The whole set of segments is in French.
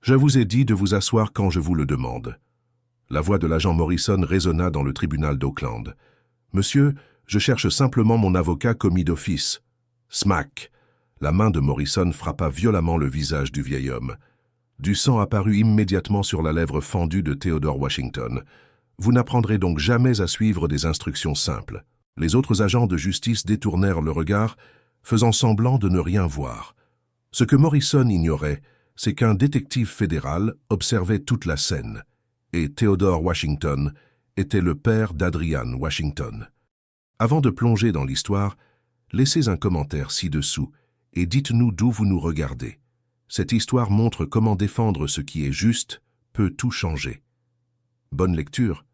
Je vous ai dit de vous asseoir quand je vous le demande. La voix de l'agent Morrison résonna dans le tribunal d'Oakland. Monsieur, je cherche simplement mon avocat commis d'office. Smack! La main de Morrison frappa violemment le visage du vieil homme. Du sang apparut immédiatement sur la lèvre fendue de Theodore Washington. Vous n'apprendrez donc jamais à suivre des instructions simples. Les autres agents de justice détournèrent le regard, faisant semblant de ne rien voir. Ce que Morrison ignorait, c'est qu'un détective fédéral observait toute la scène, et Theodore Washington était le père d'Adrian Washington. Avant de plonger dans l'histoire, laissez un commentaire ci-dessous et dites-nous d'où vous nous regardez. Cette histoire montre comment défendre ce qui est juste peut tout changer. Bonne lecture.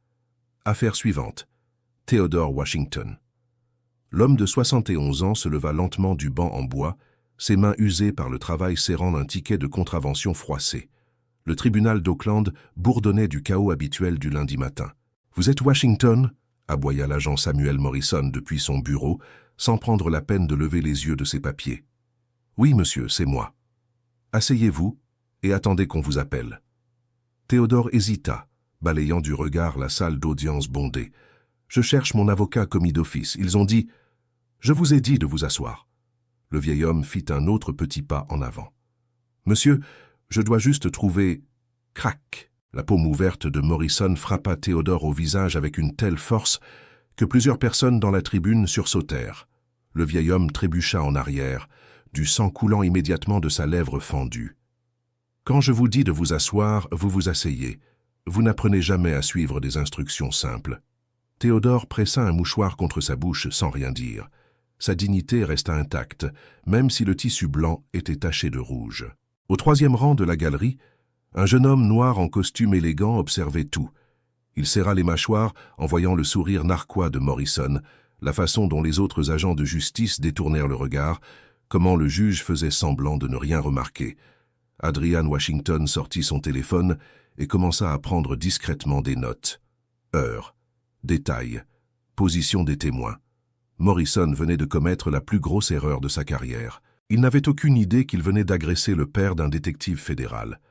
Affaire suivante. Theodore Washington. L'homme de 71 ans se leva lentement du banc en bois, ses mains usées par le travail serrant un ticket de contravention froissé. Le tribunal d'Oakland bourdonnait du chaos habituel du lundi matin. « Vous êtes Washington » aboya l'agent Samuel Morrison depuis son bureau, sans prendre la peine de lever les yeux de ses papiers. « Oui, monsieur, c'est moi. »« Asseyez-vous et attendez qu'on vous appelle. » Théodore hésita, balayant du regard la salle d'audience bondée. « Je cherche mon avocat commis d'office. Ils ont dit... »« Je vous ai dit de vous asseoir. » Le vieil homme fit un autre petit pas en avant. « Monsieur, je dois juste trouver... » Crac! La paume ouverte de Morrison frappa Théodore au visage avec une telle force que plusieurs personnes dans la tribune sursautèrent. Le vieil homme trébucha en arrière, du sang coulant immédiatement de sa lèvre fendue. « Quand je vous dis de vous asseoir, vous vous asseyez. Vous n'apprenez jamais à suivre des instructions simples. » Théodore pressa un mouchoir contre sa bouche sans rien dire. Sa dignité resta intacte, même si le tissu blanc était taché de rouge. Au troisième rang de la galerie, un jeune homme noir en costume élégant observait tout. Il serra les mâchoires en voyant le sourire narquois de Morrison, la façon dont les autres agents de justice détournèrent le regard, comment le juge faisait semblant de ne rien remarquer. Adrian Washington sortit son téléphone et commença à prendre discrètement des notes. Heure, détails, position des témoins. Morrison venait de commettre la plus grosse erreur de sa carrière. Il n'avait aucune idée qu'il venait d'agresser le père d'un détective fédéral.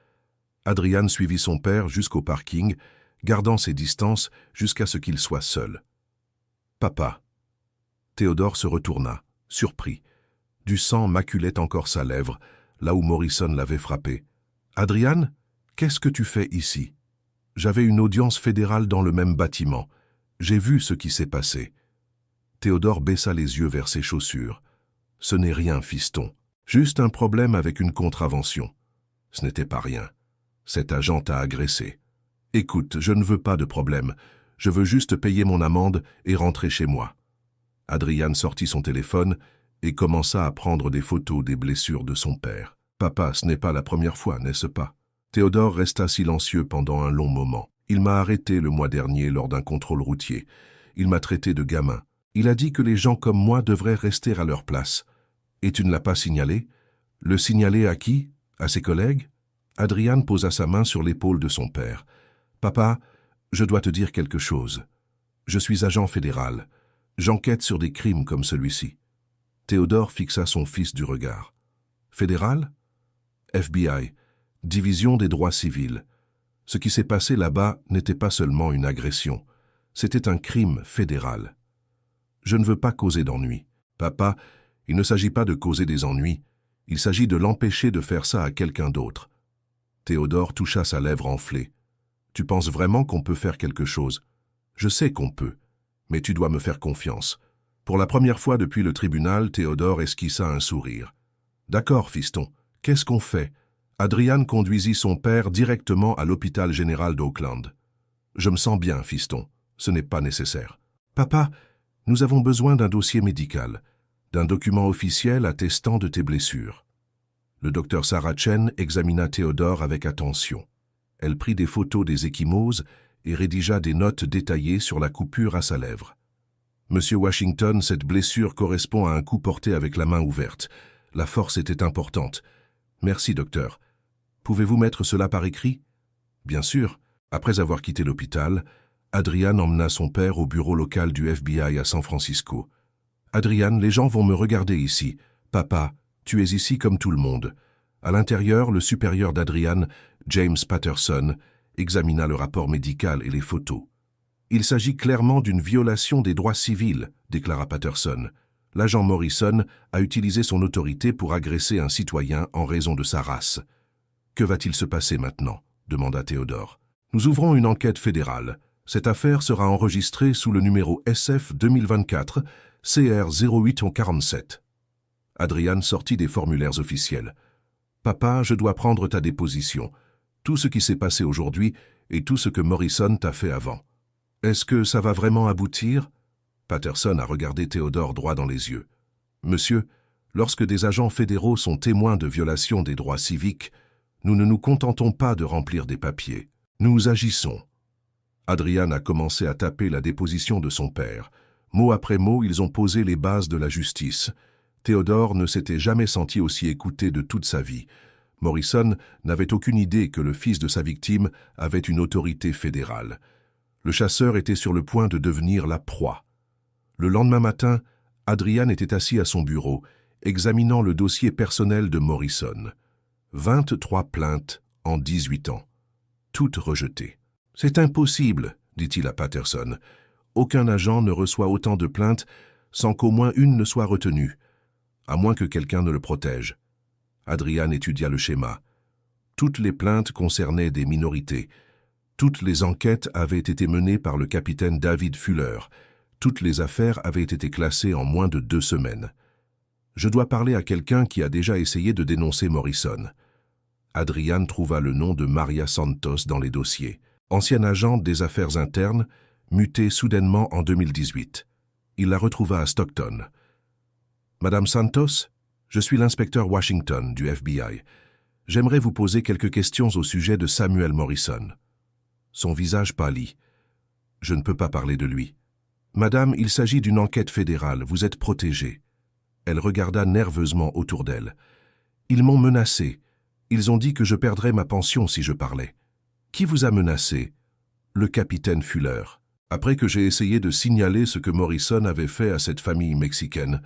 Adrian suivit son père jusqu'au parking, gardant ses distances jusqu'à ce qu'il soit seul. « Papa !» Théodore se retourna, surpris. Du sang maculait encore sa lèvre, là où Morrison l'avait frappé. « Adrian, qu'est-ce que tu fais ici ? J'avais une audience fédérale dans le même bâtiment. J'ai vu ce qui s'est passé. » Théodore baissa les yeux vers ses chaussures. « Ce n'est rien, fiston. Juste un problème avec une contravention. » Ce n'était pas rien. Cet agent t'a agressé. « Écoute, je ne veux pas de problème. Je veux juste payer mon amende et rentrer chez moi. » Adrian sortit son téléphone et commença à prendre des photos des blessures de son père. « Papa, ce n'est pas la première fois, n'est-ce pas ?» Théodore resta silencieux pendant un long moment. « Il m'a arrêté le mois dernier lors d'un contrôle routier. Il m'a traité de gamin. Il a dit que les gens comme moi devraient rester à leur place. Et tu ne l'as pas signalé? Le signaler à qui? À ses collègues? » Adrian posa sa main sur l'épaule de son père. « Papa, je dois te dire quelque chose. Je suis agent fédéral. J'enquête sur des crimes comme celui-ci. » Théodore fixa son fils du regard. « Fédéral? FBI, Division des droits civils. Ce qui s'est passé là-bas n'était pas seulement une agression. C'était un crime fédéral. Je ne veux pas causer d'ennuis. Papa, il ne s'agit pas de causer des ennuis. Il s'agit de l'empêcher de faire ça à quelqu'un d'autre. » Théodore toucha sa lèvre enflée. « Tu penses vraiment qu'on peut faire quelque chose? Je sais qu'on peut, mais tu dois me faire confiance. » Pour la première fois depuis le tribunal, Théodore esquissa un sourire. « D'accord, fiston. Qu'est-ce qu'on fait ?» Adrian conduisit son père directement à l'hôpital général d'Oakland. « Je me sens bien, fiston. Ce n'est pas nécessaire. »« Papa, nous avons besoin d'un dossier médical, d'un document officiel attestant de tes blessures. » Le docteur Sarah Chen examina Théodore avec attention. Elle prit des photos des ecchymoses et rédigea des notes détaillées sur la coupure à sa lèvre. « Monsieur Washington, cette blessure correspond à un coup porté avec la main ouverte. La force était importante. Merci, docteur. Pouvez-vous mettre cela par écrit? » Bien sûr. Après avoir quitté l'hôpital, Adrian emmena son père au bureau local du FBI à San Francisco. « Adrian, les gens vont me regarder ici. Papa, tu es ici comme tout le monde. » À l'intérieur, le supérieur d'Adrian James Patterson, examina le rapport médical et les photos. « Il s'agit clairement d'une violation des droits civils », déclara Patterson. « L'agent Morrison a utilisé son autorité pour agresser un citoyen en raison de sa race. »« Que va-t-il se passer maintenant ?» demanda Theodore. « Nous ouvrons une enquête fédérale. Cette affaire sera enregistrée sous le numéro SF 2024 CR 0847. » Adrian sortit des formulaires officiels. « Papa, je dois prendre ta déposition. Tout ce qui s'est passé aujourd'hui et tout ce que Morrison t'a fait avant. Est-ce que ça va vraiment aboutir ?» Patterson a regardé Theodore droit dans les yeux. « Monsieur, lorsque des agents fédéraux sont témoins de violations des droits civiques, nous ne nous contentons pas de remplir des papiers. Nous agissons. » Adrian a commencé à taper la déposition de son père. Mot après mot, ils ont posé les bases de la justice. Theodore ne s'était jamais senti aussi écouté de toute sa vie. Morrison n'avait aucune idée que le fils de sa victime avait une autorité fédérale. Le chasseur était sur le point de devenir la proie. Le lendemain matin, Adrian était assis à son bureau, examinant le dossier personnel de Morrison. 23 plaintes en 18 ans. Toutes rejetées. « C'est impossible, » dit-il à Patterson. « Aucun agent ne reçoit autant de plaintes sans qu'au moins une ne soit retenue, à moins que quelqu'un ne le protège. » Adrian étudia le schéma. Toutes les plaintes concernaient des minorités. Toutes les enquêtes avaient été menées par le capitaine David Fuller. Toutes les affaires avaient été classées en moins de 2 semaines. Je dois parler à quelqu'un qui a déjà essayé de dénoncer Morrison. Adrian trouva le nom de Maria Santos dans les dossiers. Ancienne agente des affaires internes, mutée soudainement en 2018. Il la retrouva à Stockton. « Madame Santos, je suis l'inspecteur Washington du FBI. J'aimerais vous poser quelques questions au sujet de Samuel Morrison. » Son visage pâlit. « Je ne peux pas parler de lui. »« Madame, il s'agit d'une enquête fédérale, vous êtes protégée. » Elle regarda nerveusement autour d'elle. « Ils m'ont menacé. Ils ont dit que je perdrais ma pension si je parlais. »« Qui vous a menacé ?»« Le capitaine Fuller. Après que j'ai essayé de signaler ce que Morrison avait fait à cette famille mexicaine.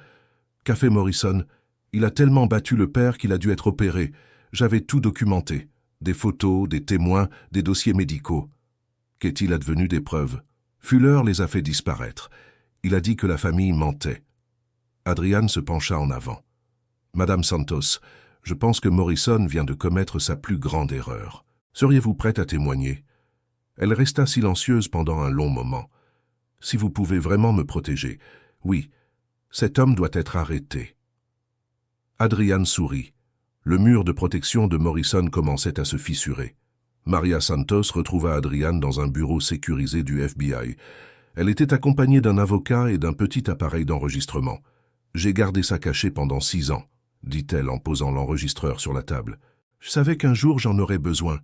Qu'a fait Morrison ? Il a tellement battu le père qu'il a dû être opéré. J'avais tout documenté. Des photos, des témoins, des dossiers médicaux. Qu'est-il advenu des preuves ? Fuller les a fait disparaître. Il a dit que la famille mentait. » Adrian se pencha en avant. « Madame Santos, je pense que Morrison vient de commettre sa plus grande erreur. Seriez-vous prête à témoigner ?» Elle resta silencieuse pendant un long moment. « Si vous pouvez vraiment me protéger. Oui, cet homme doit être arrêté. » Adrian sourit. Le mur de protection de Morrison commençait à se fissurer. Maria Santos retrouva Adrian dans un bureau sécurisé du FBI. Elle était accompagnée d'un avocat et d'un petit appareil d'enregistrement. « J'ai gardé ça caché pendant 6 ans, » dit-elle en posant l'enregistreur sur la table. « Je savais qu'un jour j'en aurais besoin. »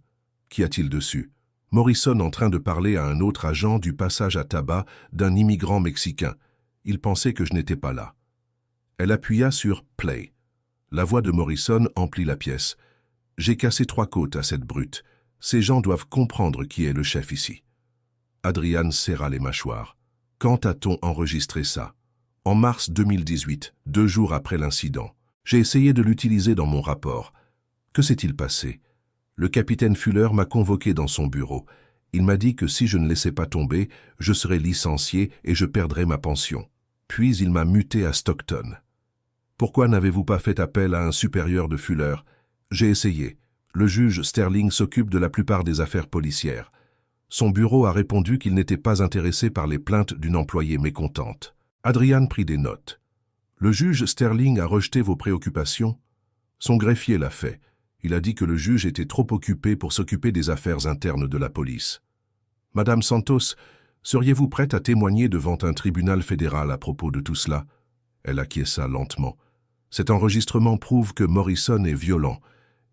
Qu'y a-t-il dessus ? Morrison en train de parler à un autre agent du passage à tabac d'un immigrant mexicain. Il pensait que je n'étais pas là. Elle appuya sur « Play ». La voix de Morrison emplit la pièce. « J'ai cassé 3 côtes à cette brute. Ces gens doivent comprendre qui est le chef ici. » Adrian serra les mâchoires. « Quand a-t-on enregistré ça ? » « En mars 2018, 2 jours après l'incident. J'ai essayé de l'utiliser dans mon rapport. Que s'est-il passé ? Le capitaine Fuller m'a convoqué dans son bureau. Il m'a dit que si je ne laissais pas tomber, je serais licencié et je perdrais ma pension. Puis il m'a muté à Stockton. Pourquoi n'avez-vous pas fait appel à un supérieur de Fuller ? J'ai essayé. Le juge Sterling s'occupe de la plupart des affaires policières. Son bureau a répondu qu'il n'était pas intéressé par les plaintes d'une employée mécontente. Adrian prit des notes. Le juge Sterling a rejeté vos préoccupations. Son greffier l'a fait. Il a dit que le juge était trop occupé pour s'occuper des affaires internes de la police. Madame Santos, seriez-vous prête à témoigner devant un tribunal fédéral à propos de tout cela ? Elle acquiesça lentement. Cet enregistrement prouve que Morrison est violent,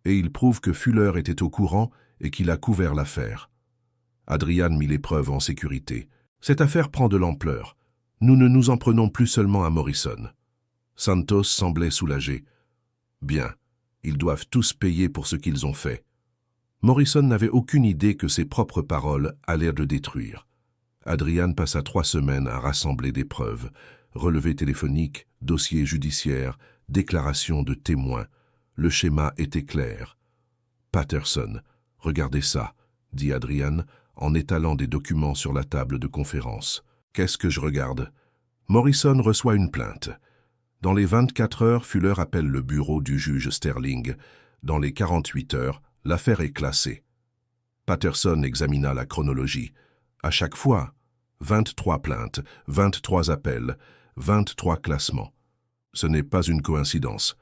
et il prouve que Fuller était au courant et qu'il a couvert l'affaire. Adrian mit les preuves en sécurité. Cette affaire prend de l'ampleur. Nous ne nous en prenons plus seulement à Morrison. Santos semblait soulagé. Bien, ils doivent tous payer pour ce qu'ils ont fait. Morrison n'avait aucune idée que ses propres paroles allaient le détruire. Adrian passa 3 semaines à rassembler des preuves, relevés téléphoniques, dossiers judiciaires, déclarations de témoins. Le schéma était clair. Patterson, Regardez ça, dit Adrian, en étalant des documents sur la table de conférence. Qu'est-ce que je regarde? Morrison reçoit une plainte. Dans les 24 heures, Fuller appelle le bureau du juge Sterling. Dans les 48 heures, l'affaire est classée. Patterson examina la chronologie. À chaque fois, 23 plaintes, 23 appels, 23 classements. Ce n'est pas une coïncidence.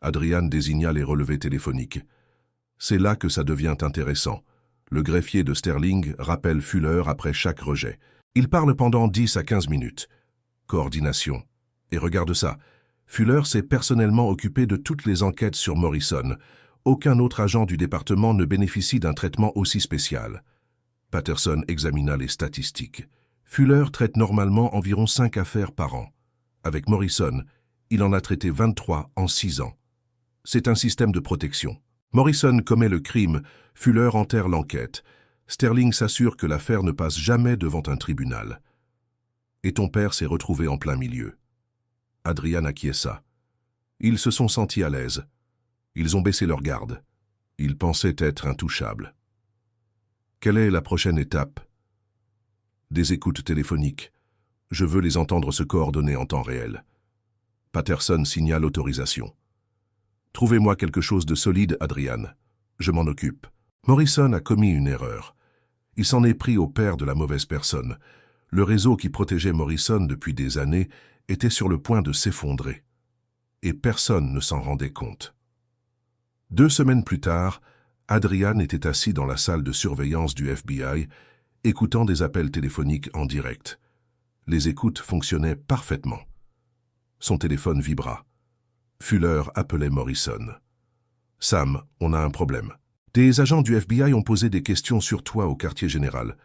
Adrian désigna les relevés téléphoniques. C'est là que ça devient intéressant. Le greffier de Sterling rappelle Fuller après chaque rejet. Il parle pendant 10 à 15 minutes. Coordination. Et regarde ça. Fuller s'est personnellement occupé de toutes les enquêtes sur Morrison. Aucun autre agent du département ne bénéficie d'un traitement aussi spécial. Patterson examina les statistiques. Fuller traite normalement environ 5 affaires par an. Avec Morrison, il en a traité 23 en 6 ans. C'est un système de protection. Morrison commet le crime, Fuller enterre l'enquête. Sterling s'assure que l'affaire ne passe jamais devant un tribunal. Et ton père s'est retrouvé en plein milieu. Adrian acquiesça. Ils se sont sentis à l'aise. Ils ont baissé leur garde. Ils pensaient être intouchables. Quelle est la prochaine étape? Des écoutes téléphoniques. Je veux les entendre se coordonner en temps réel. Patterson signa l'autorisation. Trouvez-moi quelque chose de solide, Adrian. Je m'en occupe. Morrison a commis une erreur. Il s'en est pris au père de la mauvaise personne. Le réseau qui protégeait Morrison depuis des années était sur le point de s'effondrer. Et personne ne s'en rendait compte. 2 semaines plus tard, Adrian était assis dans la salle de surveillance du FBI, écoutant des appels téléphoniques en direct. Les écoutes fonctionnaient parfaitement. Son téléphone vibra. Fuller appelait Morrison. « Sam, on a un problème. Des agents du FBI ont posé des questions sur toi au quartier général.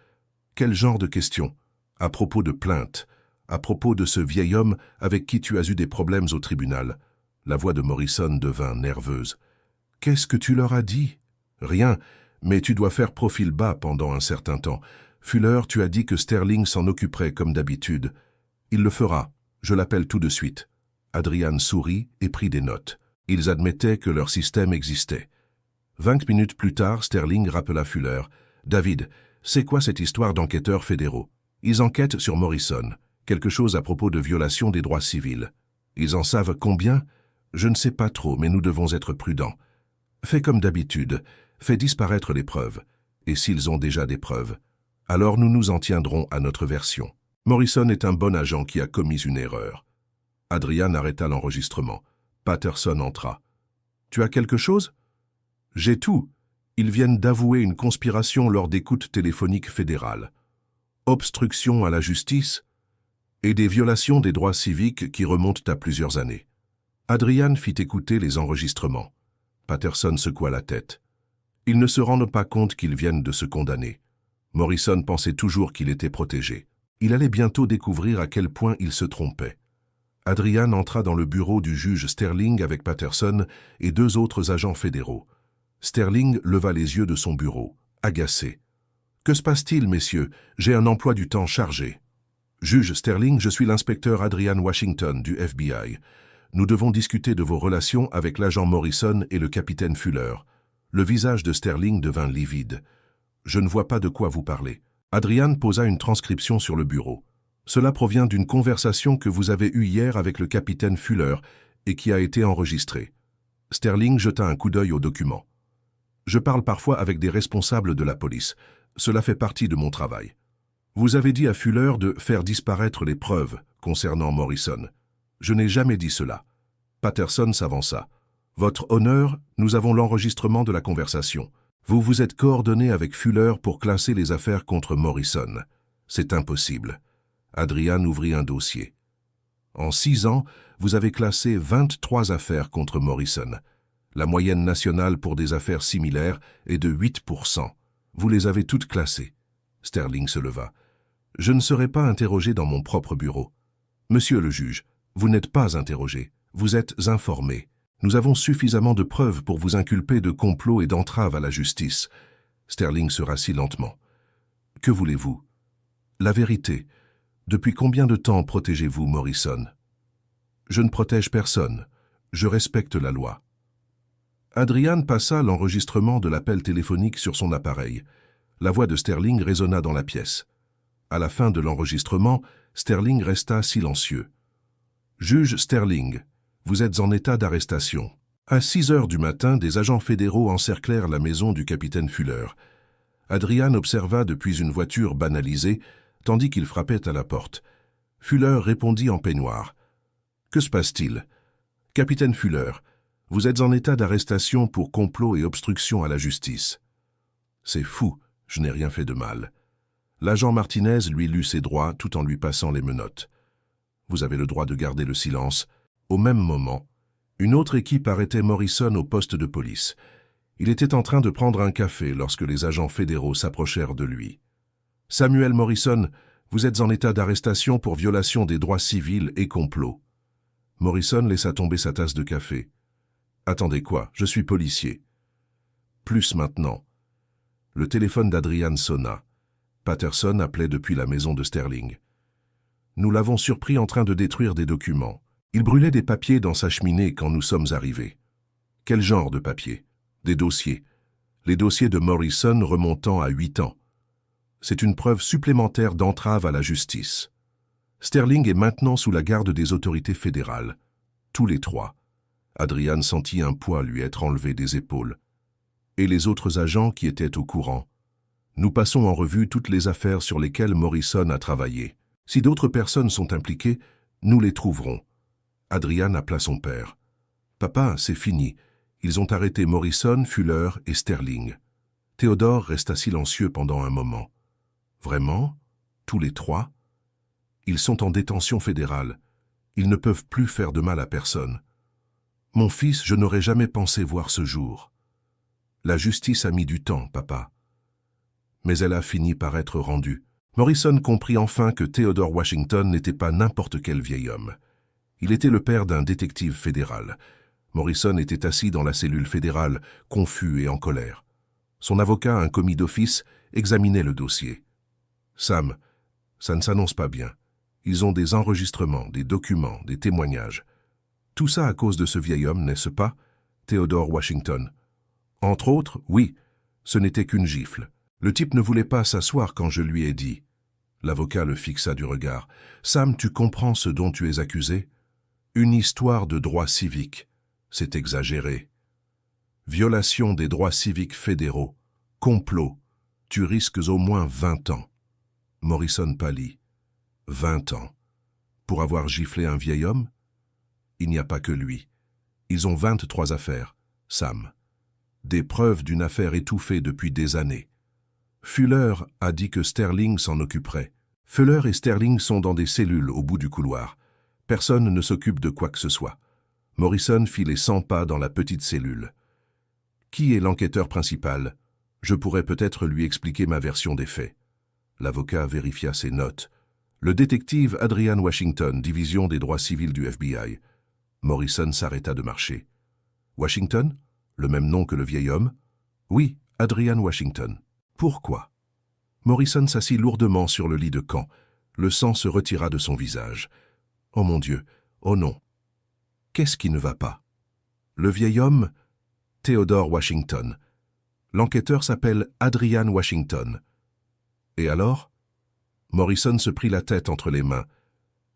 Quel genre de questions? À propos de plaintes, à propos de ce vieil homme avec qui tu as eu des problèmes au tribunal. » La voix de Morrison devint nerveuse. « Qu'est-ce que tu leur as dit? » ?»« Rien, mais tu dois faire profil bas pendant un certain temps. Fuller, tu as dit que Sterling s'en occuperait comme d'habitude. Il le fera. Je l'appelle tout de suite. » Adrian sourit et prit des notes. Ils admettaient que leur système existait. 20 minutes plus tard, Sterling rappela Fuller. « David, c'est quoi cette histoire d'enquêteurs fédéraux? Ils enquêtent sur Morrison. Quelque chose à propos de violation des droits civils. Ils en savent combien? Je ne sais pas trop, mais nous devons être prudents. Fais comme d'habitude. Fais disparaître les preuves. Et s'ils ont déjà des preuves, alors nous nous en tiendrons à notre version. Morrison est un bon agent qui a commis une erreur. » Adrian arrêta l'enregistrement. Patterson entra. « Tu as quelque chose? »« J'ai tout. Ils viennent d'avouer une conspiration lors d'écoutes téléphoniques fédérales. Obstruction à la justice et des violations des droits civiques qui remontent à plusieurs années. » Adrian fit écouter les enregistrements. Patterson secoua la tête. Ils ne se rendent pas compte qu'ils viennent de se condamner. Morrison pensait toujours qu'il était protégé. Il allait bientôt découvrir à quel point il se trompait. Adrian entra dans le bureau du juge Sterling avec Patterson et 2 autres agents fédéraux. Sterling leva les yeux de son bureau, agacé. « Que se passe-t-il, messieurs? J'ai un emploi du temps chargé. »« Juge Sterling, je suis l'inspecteur Adrian Washington du FBI. Nous devons discuter de vos relations avec l'agent Morrison et le capitaine Fuller. » Le visage de Sterling devint livide. « Je ne vois pas de quoi vous parlez. » Adrian posa une transcription sur le bureau. « Cela provient d'une conversation que vous avez eue hier avec le capitaine Fuller et qui a été enregistrée. » Sterling jeta un coup d'œil au document. « Je parle parfois avec des responsables de la police. Cela fait partie de mon travail. Vous avez dit à Fuller de faire disparaître les preuves concernant Morrison. Je n'ai jamais dit cela. » Patterson s'avança. « Votre honneur, nous avons l'enregistrement de la conversation. Vous vous êtes coordonné avec Fuller pour classer les affaires contre Morrison. C'est impossible. » Adrian ouvrit un dossier. « En 6 ans, vous avez classé 23 affaires contre Morrison. La moyenne nationale pour des affaires similaires est de 8%. Vous les avez toutes classées. » Sterling se leva. « Je ne serai pas interrogé dans mon propre bureau. Monsieur le juge, vous n'êtes pas interrogé. Vous êtes informé. Nous avons suffisamment de preuves pour vous inculper de complot et d'entrave à la justice. » Sterling se rassit lentement. « Que voulez-vous? »« La vérité. Depuis combien de temps protégez-vous Morrison? »« Je ne protège personne. Je respecte la loi. » Adrian passa l'enregistrement de l'appel téléphonique sur son appareil. La voix de Sterling résonna dans la pièce. À la fin de l'enregistrement, Sterling resta silencieux. « Juge Sterling, vous êtes en état d'arrestation. » À 6 heures du matin, des agents fédéraux encerclèrent la maison du capitaine Fuller. Adrian observa depuis une voiture banalisée, tandis qu'il frappait à la porte. Fuller répondit en peignoir. « Que se passe-t-il ?»« Capitaine Fuller, vous êtes en état d'arrestation pour complot et obstruction à la justice. »« C'est fou, je n'ai rien fait de mal. » L'agent Martinez lui lut ses droits tout en lui passant les menottes. « Vous avez le droit de garder le silence. » Au même moment, une autre équipe arrêtait Morrison au poste de police. Il était en train de prendre un café lorsque les agents fédéraux s'approchèrent de lui. « Samuel Morrison, vous êtes en état d'arrestation pour violation des droits civils et complot. » Morrison laissa tomber sa tasse de café. « Attendez quoi, je suis policier. » Plus maintenant. Le téléphone d'Adrian sonna. Patterson appelait depuis la maison de Sterling. « Nous l'avons surpris en train de détruire des documents. Il brûlait des papiers dans sa cheminée quand nous sommes arrivés. » « Quel genre de papiers ? » ?»« Des dossiers. Les dossiers de Morrison remontant à 8 ans. C'est une preuve supplémentaire d'entrave à la justice. Sterling est maintenant sous la garde des autorités fédérales. Tous les trois. » Adrian sentit un poids lui être enlevé des épaules. « Et les autres agents qui étaient au courant. Nous passons en revue toutes les affaires sur lesquelles Morrison a travaillé. Si d'autres personnes sont impliquées, nous les trouverons. » Adrian appela son père. « Papa, c'est fini. Ils ont arrêté Morrison, Fuller et Sterling. » Théodore resta silencieux pendant un moment. « Vraiment ? Tous les trois ? Ils sont en détention fédérale. Ils ne peuvent plus faire de mal à personne. Mon fils, je n'aurais jamais pensé voir ce jour. La justice a mis du temps, papa. Mais elle a fini par être rendue. » Morrison comprit enfin que Theodore Washington n'était pas n'importe quel vieil homme. Il était le père d'un détective fédéral. Morrison était assis dans la cellule fédérale, confus et en colère. Son avocat, un commis d'office, examinait le dossier. « Sam, ça ne s'annonce pas bien. Ils ont des enregistrements, des documents, des témoignages. Tout ça à cause de ce vieil homme, n'est-ce pas, Theodore Washington? Entre autres, oui, ce n'était qu'une gifle. Le type ne voulait pas s'asseoir quand je lui ai dit. » L'avocat le fixa du regard. « Sam, tu comprends ce dont tu es accusé? Une histoire de droits civiques. C'est exagéré. Violation des droits civiques fédéraux. Complot. Tu risques au moins 20 ans. » Morrison pâlit. 20 ans. Pour avoir giflé un vieil homme? Il n'y a pas que lui. Ils ont 23 affaires, Sam. Des preuves d'une affaire étouffée depuis des années. Fuller a dit que Sterling s'en occuperait. Fuller et Sterling sont dans des cellules au bout du couloir. Personne ne s'occupe de quoi que ce soit. Morrison fit les 100 pas dans la petite cellule. Qui est l'enquêteur principal? Je pourrais peut-être lui expliquer ma version des faits. L'avocat vérifia ses notes. Le détective Adrian Washington, division des droits civils du FBI. Morrison s'arrêta de marcher. Washington? Le même nom que le vieil homme? Oui, Adrian Washington. Pourquoi? Morrison s'assit lourdement sur le lit de camp. Le sang se retira de son visage. Oh mon Dieu, oh non. Qu'est-ce qui ne va pas? Le vieil homme? Theodore Washington. L'enquêteur s'appelle Adrian Washington. Et alors? Morrison se prit la tête entre les mains.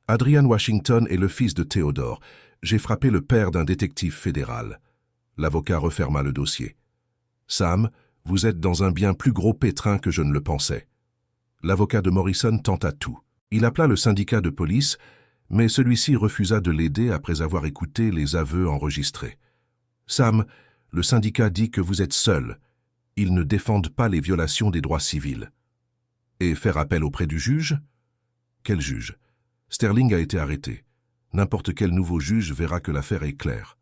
Adrian Washington est le fils de Theodore. J'ai frappé le père d'un détective fédéral. L'avocat referma le dossier. Sam, vous êtes dans un bien plus gros pétrin que je ne le pensais. L'avocat de Morrison tenta tout. Il appela le syndicat de police, mais celui-ci refusa de l'aider après avoir écouté les aveux enregistrés. Sam, le syndicat dit que vous êtes seul. Ils ne défendent pas les violations des droits civils. Et faire appel auprès du juge? Quel juge? Sterling a été arrêté. N'importe quel nouveau juge verra que l'affaire est claire.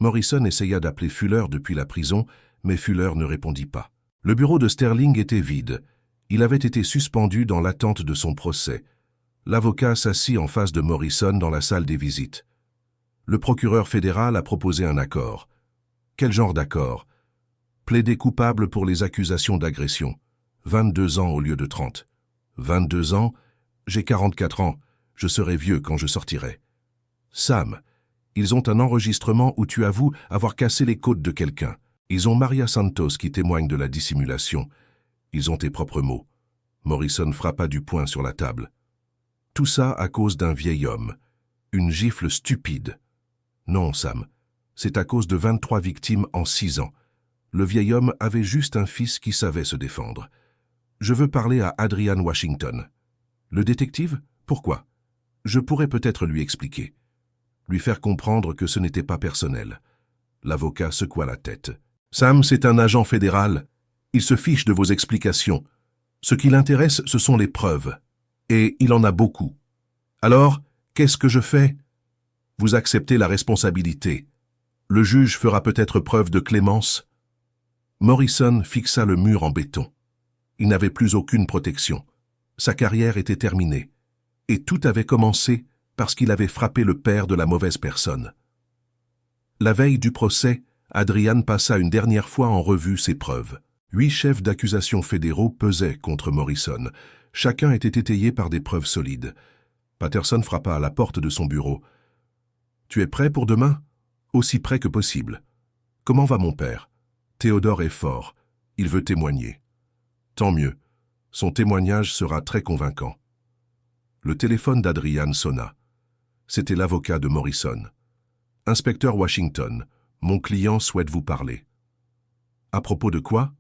Morrison essaya d'appeler Fuller depuis la prison, mais Fuller ne répondit pas. Le bureau de Sterling était vide. Il avait été suspendu dans l'attente de son procès. L'avocat s'assit en face de Morrison dans la salle des visites. Le procureur fédéral a proposé un accord. Quel genre d'accord? Plaider coupable pour les accusations d'agression. 22 ans au lieu de 30. 22 ans? J'ai 44 ans. Je serai vieux quand je sortirai. Sam, Ils ont un enregistrement où tu avoues avoir cassé les côtes de quelqu'un. Ils ont Maria Santos qui témoigne de la dissimulation. Ils ont tes propres mots. Morrison frappa du poing sur la table. Tout ça à cause d'un vieil homme. Une gifle stupide. Non, Sam, c'est à cause de 23 victimes en 6 ans. Le vieil homme avait juste un fils qui savait se défendre. Je veux parler à Adrian Washington. Le détective? Pourquoi? Je pourrais peut-être lui expliquer. Lui faire comprendre que ce n'était pas personnel. L'avocat secoua la tête. Sam, c'est un agent fédéral. Il se fiche de vos explications. Ce qui l'intéresse, ce sont les preuves. Et il en a beaucoup. Alors, qu'est-ce que je fais? Vous acceptez la responsabilité. Le juge fera peut-être preuve de clémence. Morrison fixa le mur en béton. Il n'avait plus aucune protection. Sa carrière était terminée. Et tout avait commencé parce qu'il avait frappé le père de la mauvaise personne. La veille du procès, Adrian passa une dernière fois en revue ses preuves. 8 chefs d'accusation fédéraux pesaient contre Morrison. Chacun était étayé par des preuves solides. Patterson frappa à la porte de son bureau. « Tu es prêt pour demain ?»« Aussi prêt que possible. »« Comment va mon père ?»« Théodore est fort. Il veut témoigner. »« Tant mieux. Son témoignage sera très convaincant. » Le téléphone d'Adrian sonna. C'était l'avocat de Morrison. « Inspecteur Washington, mon client souhaite vous parler. »« À propos de quoi ?»«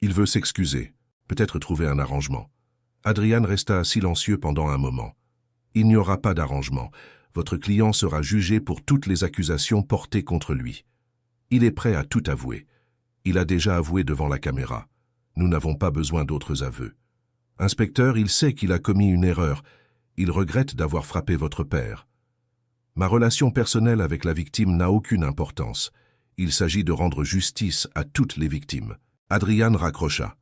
Il veut s'excuser, peut-être trouver un arrangement. » Adrian resta silencieux pendant un moment. « Il n'y aura pas d'arrangement. Votre client sera jugé pour toutes les accusations portées contre lui. Il est prêt à tout avouer. Il a déjà avoué devant la caméra. Nous n'avons pas besoin d'autres aveux. Inspecteur, il sait qu'il a commis une erreur. Il regrette d'avoir frappé votre père. Ma relation personnelle avec la victime n'a aucune importance. Il s'agit de rendre justice à toutes les victimes. » Adrian raccrocha.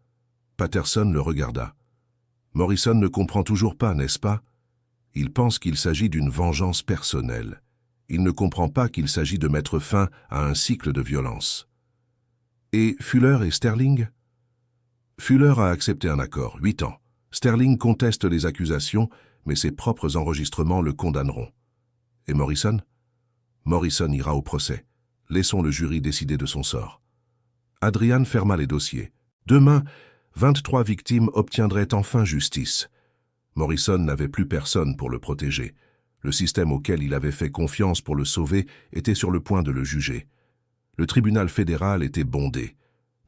Patterson le regarda. « Morrison ne comprend toujours pas, n'est-ce pas? Il pense qu'il s'agit d'une vengeance personnelle. Il ne comprend pas qu'il s'agit de mettre fin à un cycle de violence. » Et Fuller et Sterling? Fuller a accepté un accord, 8 ans. Sterling conteste les accusations, mais ses propres enregistrements le condamneront. Et Morrison? Morrison ira au procès. Laissons le jury décider de son sort. Adrian ferma les dossiers. Demain, 23 victimes obtiendraient enfin justice. Morrison n'avait plus personne pour le protéger. Le système auquel il avait fait confiance pour le sauver était sur le point de le juger. Le tribunal fédéral était bondé.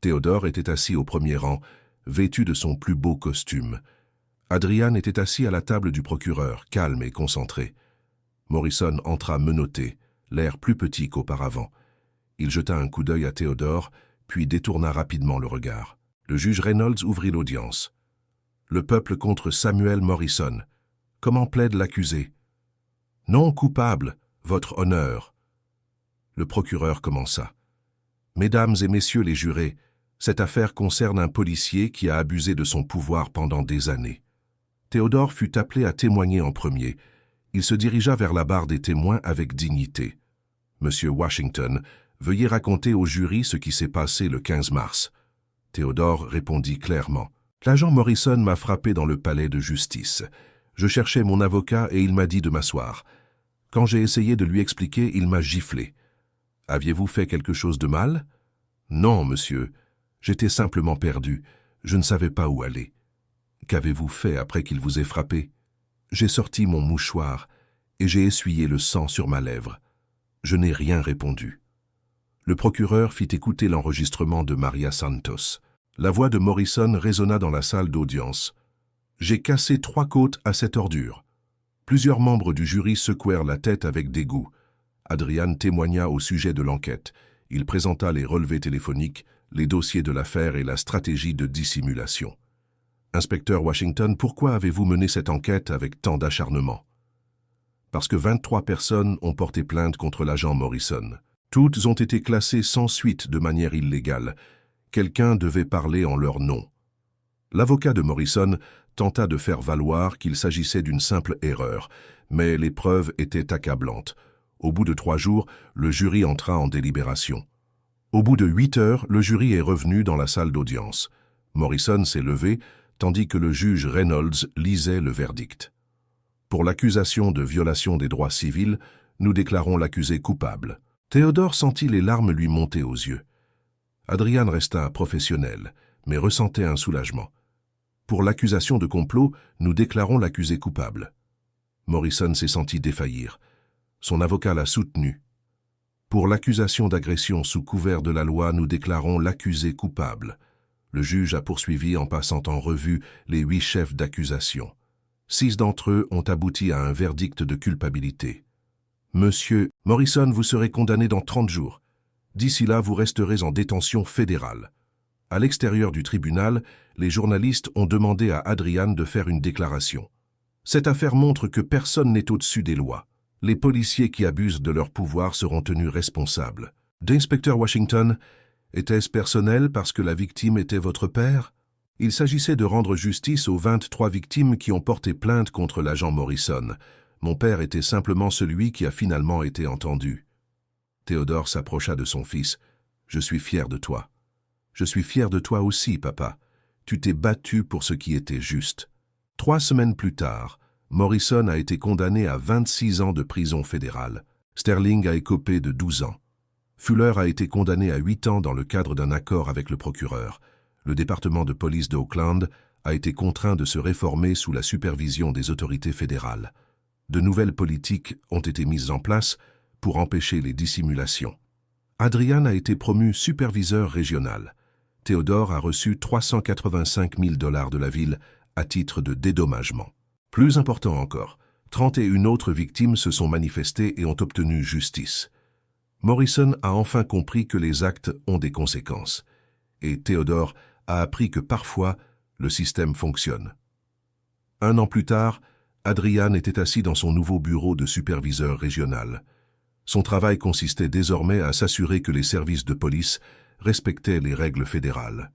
Théodore était assis au premier rang, vêtu de son plus beau costume. Adrian était assis à la table du procureur, calme et concentré. Morrison entra menotté, l'air plus petit qu'auparavant. Il jeta un coup d'œil à Théodore, puis détourna rapidement le regard. Le juge Reynolds ouvrit l'audience. Le peuple contre Samuel Morrison. Comment plaide l'accusé? Non coupable, votre honneur. Le procureur commença. Mesdames et messieurs les jurés, cette affaire concerne un policier qui a abusé de son pouvoir pendant des années. Théodore fut appelé à témoigner en premier. Il se dirigea vers la barre des témoins avec dignité. Monsieur Washington, veuillez raconter au jury ce qui s'est passé le 15 mars. Théodore répondit clairement. L'agent Morrison m'a frappé dans le palais de justice. Je cherchais mon avocat et il m'a dit de m'asseoir. Quand j'ai essayé de lui expliquer, il m'a giflé. Aviez-vous fait quelque chose de mal? Non, monsieur. J'étais simplement perdu. Je ne savais pas où aller. Qu'avez-vous fait après qu'il vous ait frappé? J'ai sorti mon mouchoir et j'ai essuyé le sang sur ma lèvre. Je n'ai rien répondu. Le procureur fit écouter l'enregistrement de Maria Santos. La voix de Morrison résonna dans la salle d'audience. « J'ai cassé 3 côtes à cette ordure. » Plusieurs membres du jury secouèrent la tête avec dégoût. Adrian témoigna au sujet de l'enquête. Il présenta les relevés téléphoniques, les dossiers de l'affaire et la stratégie de dissimulation. « Inspecteur Washington, pourquoi avez-vous mené cette enquête avec tant d'acharnement? » Parce que 23 personnes ont porté plainte contre l'agent Morrison. Toutes ont été classées sans suite de manière illégale. Quelqu'un devait parler en leur nom. L'avocat de Morrison tenta de faire valoir qu'il s'agissait d'une simple erreur, mais les preuves étaient accablantes. Au bout de 3 jours, le jury entra en délibération. Au bout de 8 heures, le jury est revenu dans la salle d'audience. Morrison s'est levé, tandis que le juge Reynolds lisait le verdict. Pour l'accusation de violation des droits civils, nous déclarons l'accusé coupable. Théodore sentit les larmes lui monter aux yeux. Adrian resta professionnel, mais ressentait un soulagement. Pour l'accusation de complot, nous déclarons l'accusé coupable. Morrison s'est senti défaillir. Son avocat l'a soutenu. Pour l'accusation d'agression sous couvert de la loi, nous déclarons l'accusé coupable. Le juge a poursuivi en passant en revue les 8 chefs d'accusation. 6 d'entre eux ont abouti à un verdict de culpabilité. Monsieur Morrison, vous serez condamné dans 30 jours. D'ici là, vous resterez en détention fédérale. À l'extérieur du tribunal, les journalistes ont demandé à Adrian de faire une déclaration. Cette affaire montre que personne n'est au-dessus des lois. Les policiers qui abusent de leur pouvoir seront tenus responsables. D'inspecteur Washington, était-ce personnel parce que la victime était votre père? Il s'agissait de rendre justice aux 23 victimes qui ont porté plainte contre l'agent Morrison. Mon père était simplement celui qui a finalement été entendu. Théodore s'approcha de son fils. « Je suis fier de toi. Je suis fier de toi aussi, papa. Tu t'es battu pour ce qui était juste. » 3 semaines plus tard, Morrison a été condamné à 26 ans de prison fédérale. Sterling a écopé de 12 ans. Fuller a été condamné à 8 ans dans le cadre d'un accord avec le procureur. Le département de police de Oakland a été contraint de se réformer sous la supervision des autorités fédérales. De nouvelles politiques ont été mises en place pour empêcher les dissimulations. Adrian a été promu superviseur régional. Théodore a reçu 385 000 $ de la ville à titre de dédommagement. Plus important encore, 31 autres victimes se sont manifestées et ont obtenu justice. Morrison a enfin compris que les actes ont des conséquences. Et Théodore a appris que parfois, le système fonctionne. 1 an plus tard, Adrian était assis dans son nouveau bureau de superviseur régional. Son travail consistait désormais à s'assurer que les services de police respectaient les règles fédérales.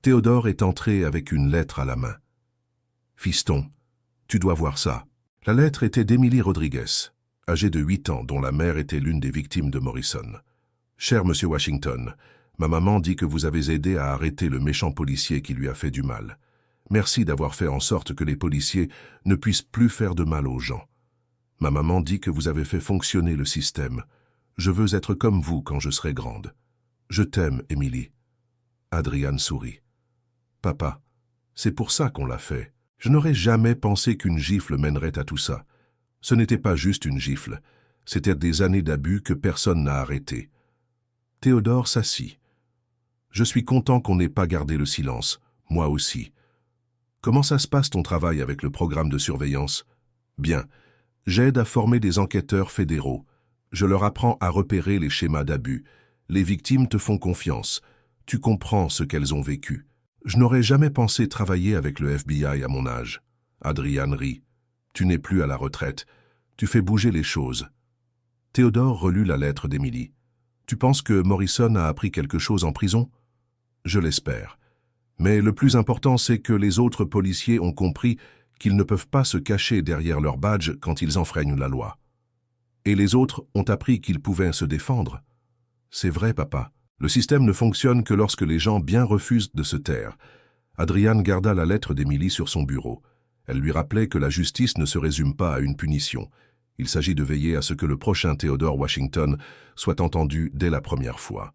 Théodore est entré avec une lettre à la main. « Fiston, tu dois voir ça. » La lettre était d'Emily Rodriguez, âgée de 8 ans, dont la mère était l'une des victimes de Morrison. « Cher Monsieur Washington, ma maman dit que vous avez aidé à arrêter le méchant policier qui lui a fait du mal. Merci d'avoir fait en sorte que les policiers ne puissent plus faire de mal aux gens. Ma maman dit que vous avez fait fonctionner le système. Je veux être comme vous quand je serai grande. Je t'aime, Emily. » Adrian sourit. « Papa, c'est pour ça qu'on l'a fait. Je n'aurais jamais pensé qu'une gifle mènerait à tout ça. Ce n'était pas juste une gifle. C'était des années d'abus que personne n'a arrêté. » Théodore s'assit. « Je suis content qu'on n'ait pas gardé le silence. Moi aussi. Comment ça se passe ton travail avec le programme de surveillance? » « Bien. J'aide à former des enquêteurs fédéraux. Je leur apprends à repérer les schémas d'abus. Les victimes te font confiance. Tu comprends ce qu'elles ont vécu. Je n'aurais jamais pensé travailler avec le FBI à mon âge. » Adrian rit. « Tu n'es plus à la retraite. Tu fais bouger les choses. » Théodore relut la lettre d'Emily. « Tu penses que Morrison a appris quelque chose en prison? » « Je l'espère. Mais le plus important, c'est que les autres policiers ont compris qu'ils ne peuvent pas se cacher derrière leur badge quand ils enfreignent la loi. Et les autres ont appris qu'ils pouvaient se défendre. C'est vrai, papa. Le système ne fonctionne que lorsque les gens bien refusent de se taire. » Adrian garda la lettre d'Emily sur son bureau. Elle lui rappelait que la justice ne se résume pas à une punition. Il s'agit de veiller à ce que le prochain Théodore Washington soit entendu dès la première fois.